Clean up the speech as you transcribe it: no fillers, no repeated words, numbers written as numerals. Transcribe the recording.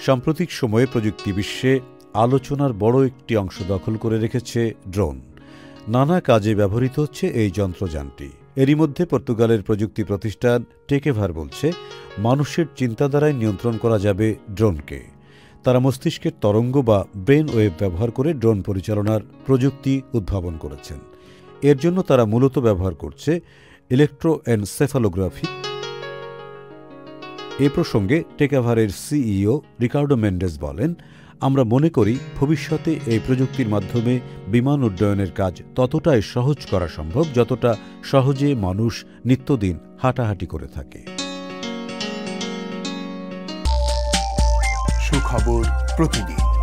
সাম্প্রতিক সময়ে প্রযুক্তি বিশ্বে আলোচনার বড় একটি অংশ দখল করে রেখেছে ড্রোন। নানা কাজে ব্যবহৃত হচ্ছে এই যন্ত্রযানটি। এরই মধ্যে পর্তুগালের প্রযুক্তি প্রতিষ্ঠান টেকেভার বলছে, মানুষের চিন্তা দ্বারাই নিয়ন্ত্রণ করা যাবে ড্রোনকে। তারা মস্তিষ্কের তরঙ্গ বা ব্রেন ওয়েভ ব্যবহার করে ড্রোন পরিচালনার প্রযুক্তি উদ্ভাবন করেছেন। এর জন্য তারা মূলত ব্যবহার করছে ইলেকট্রোএনসেফালোগ্রাফি। এ প্রসঙ্গে টেকেভারের সিইও রিকার্ডো মেন্ডেস বলেন, আমরা মনে করি ভবিষ্যতে এই প্রযুক্তির মাধ্যমে বিমান উড্ডয়নের কাজ ততটাই সহজ করা সম্ভব যতটা সহজে মানুষ নিত্যদিন হাঁটাহাঁটি করে থাকে। সুখবর প্রতিদিন।